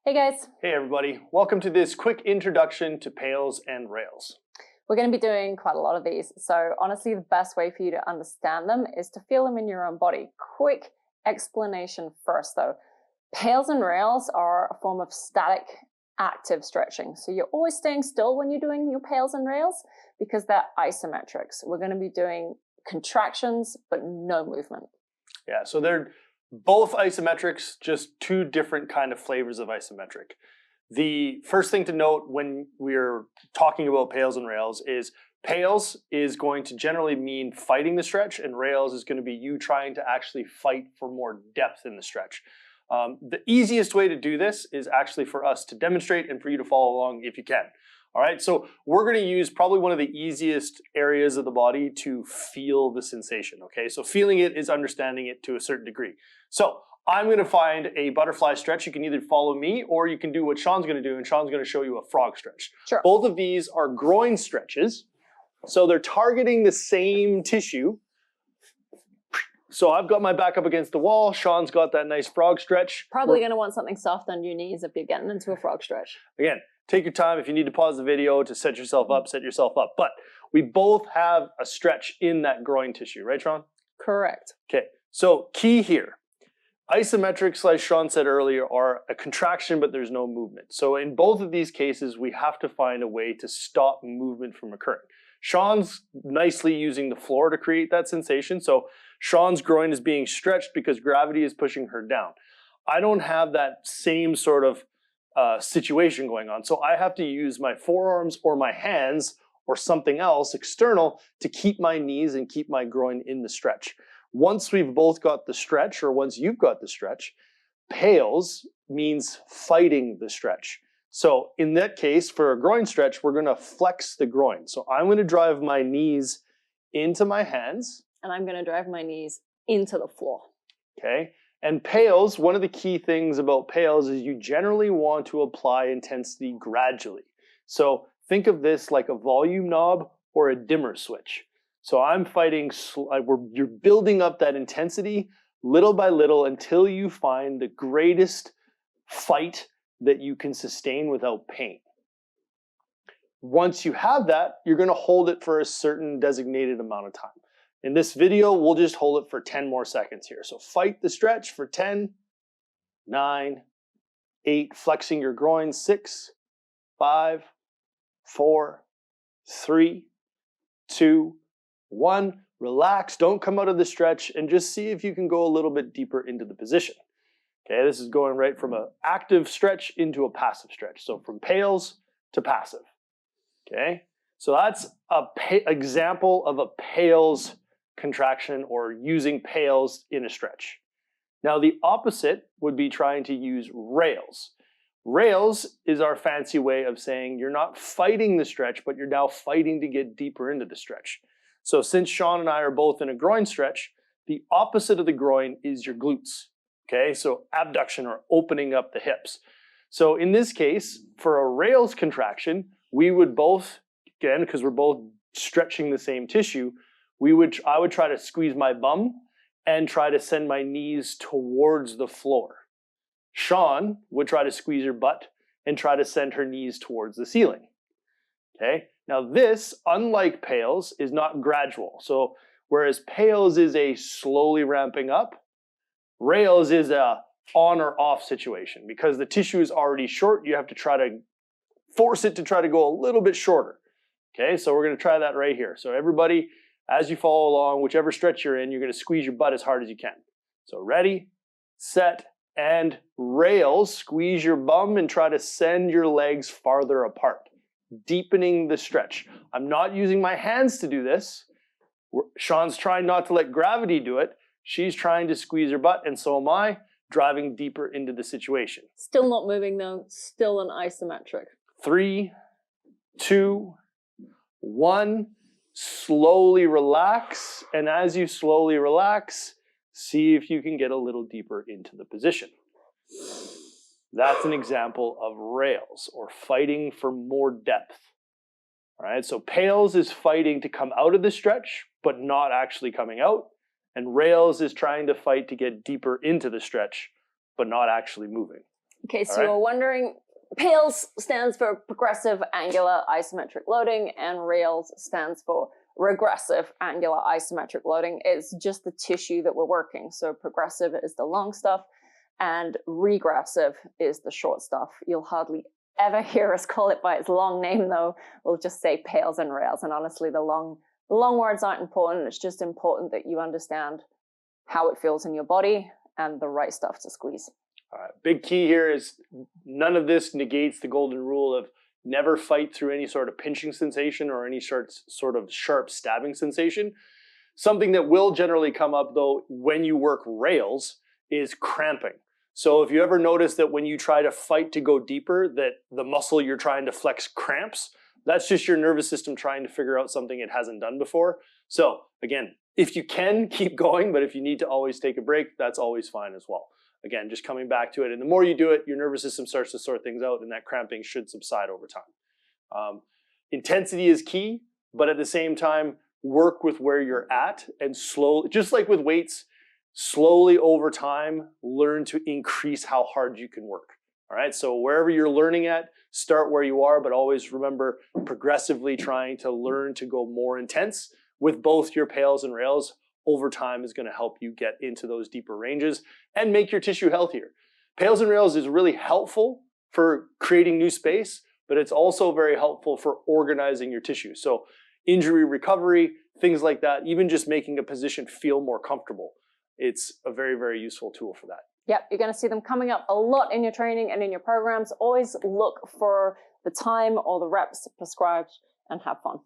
Hey guys. Hey everybody, welcome to this quick introduction to PAILs and RAILs. We're going to be doing quite a lot of these, so honestly the best way for you to understand them is to feel them in your own body. Quick explanation first though. PAILs and RAILs are a form of static active stretching. So you're always staying still when you're doing your PAILs and RAILs because they're isometrics. We're going to be doing contractions but no movement. Yeah, so they're both isometrics, just two different kind of flavors of isometric. The first thing to note when we're talking about PAILs and RAILs is PAILs is going to generally mean fighting the stretch, and RAILs is going to be you trying to actually fight for more depth in the stretch. The easiest way to do this is actually for us to demonstrate and for you to follow along if you can. All right, so we're going to use probably one of the easiest areas of the body to feel the sensation, okay? So feeling it is understanding it to a certain degree. So I'm going to find a butterfly stretch. You can either follow me or you can do what Sean's going to do, and Sean's going to show you a frog stretch. Sure. Both of these are groin stretches, so they're targeting the same tissue. So I've got my back up against the wall. Sean's got that nice frog stretch. Probably going to want something soft on your knees if you're getting into a frog stretch. Again, take your time. If you need to pause the video to set yourself up, set yourself up. But we both have a stretch in that groin tissue, right, Sean? Correct. Okay, so key here. Isometrics, like Sean said earlier, are a contraction, but there's no movement. So in both of these cases, we have to find a way to stop movement from occurring. Sean's nicely using the floor to create that sensation. So Sean's groin is being stretched because gravity is pushing her down. I don't have that same sort of situation going on. So I have to use my forearms or my hands or something else external to keep my knees and keep my groin in the stretch. Once we've both got the stretch, or once you've got the stretch, PAILs means fighting the stretch. So in that case, for a groin stretch, we're going to flex the groin. So I'm going to drive my knees into my hands. And I'm going to drive my knees into the floor. Okay. And PAILs, one of the key things about PAILs is you generally want to apply intensity gradually. So think of this like a volume knob or a dimmer switch. So I'm fighting, you're building up that intensity little by little until you find the greatest fight that you can sustain without pain. Once you have that, you're going to hold it for a certain designated amount of time. In this video, we'll just hold it for 10 more seconds here. So fight the stretch for 10, 9, 8, flexing your groin, 6, 5, 4, 3, 2, 1. Relax, don't come out of the stretch, and just see if you can go a little bit deeper into the position. Okay, this is going right from an active stretch into a passive stretch. So from PAILs to passive. Okay, so that's an example of a PAILs contraction or using PAILs in a stretch. Now the opposite would be trying to use RAILs. RAILs is our fancy way of saying you're not fighting the stretch, but you're now fighting to get deeper into the stretch. So since Sean and I are both in a groin stretch, the opposite of the groin is your glutes. Okay, so abduction or opening up the hips. So in this case, for a RAILs contraction, we would both, again, because we're both stretching the same tissue, I would try to squeeze my bum and try to send my knees towards the floor. Sean would try to squeeze her butt and try to send her knees towards the ceiling. Okay, now this, unlike PAILs, is not gradual. So whereas PAILs is a slowly ramping up, RAILs is a on or off situation. Because the tissue is already short, you have to try to force it to try to go a little bit shorter. Okay, so we're going to try that right here. So everybody, as you follow along, whichever stretch you're in, you're going to squeeze your butt as hard as you can. So ready, set, and RAILs. Squeeze your bum and try to send your legs farther apart, deepening the stretch. I'm not using my hands to do this. Sean's trying not to let gravity do it. She's trying to squeeze her butt, and so am I, driving deeper into the situation. Still not moving though, still an isometric. 3, 2, 1. Slowly relax, and as you slowly relax, see if you can get a little deeper into the position. That's an example of RAILs, or fighting for more depth. All right, so PAILs is fighting to come out of the stretch, but not actually coming out. And RAILs is trying to fight to get deeper into the stretch, but not actually moving. Okay, so you're wondering, PAILS stands for Progressive Angular Isometric Loading, and R.A.I.L.s stands for Regressive Angular Isometric Loading. It's just the tissue that we're working. So progressive is the long stuff, and regressive is the short stuff. You'll hardly ever hear us call it by its long name, though. We'll just say PAILs and R.A.I.L.s, and honestly, the long words aren't important. It's just important that you understand how it feels in your body and the right stuff to squeeze. All right. Big key here is none of this negates the golden rule of never fight through any sort of pinching sensation or any sort of sharp stabbing sensation. Something that will generally come up, though, when you work rails is cramping. So if you ever notice that when you try to fight to go deeper, that the muscle you're trying to flex cramps, that's just your nervous system trying to figure out something it hasn't done before. So again, if you can, keep going, but if you need to always take a break, that's always fine as well. Again, just coming back to it, and the more you do it, your nervous system starts to sort things out, and that cramping should subside over time. Intensity is key, but at the same time, work with where you're at, and slowly, just like with weights, slowly over time, learn to increase how hard you can work. All right, so wherever you're learning at, start where you are, but always remember progressively trying to learn to go more intense with both your PAILs and R.A.I.L.s. Over time is going to help you get into those deeper ranges and make your tissue healthier. PAILs and R.A.I.L.s is really helpful for creating new space, but it's also very helpful for organizing your tissue. So injury recovery, things like that, even just making a position feel more comfortable. It's a very, very useful tool for that. Yep, you're going to see them coming up a lot in your training and in your programs. Always look for the time or the reps prescribed and have fun.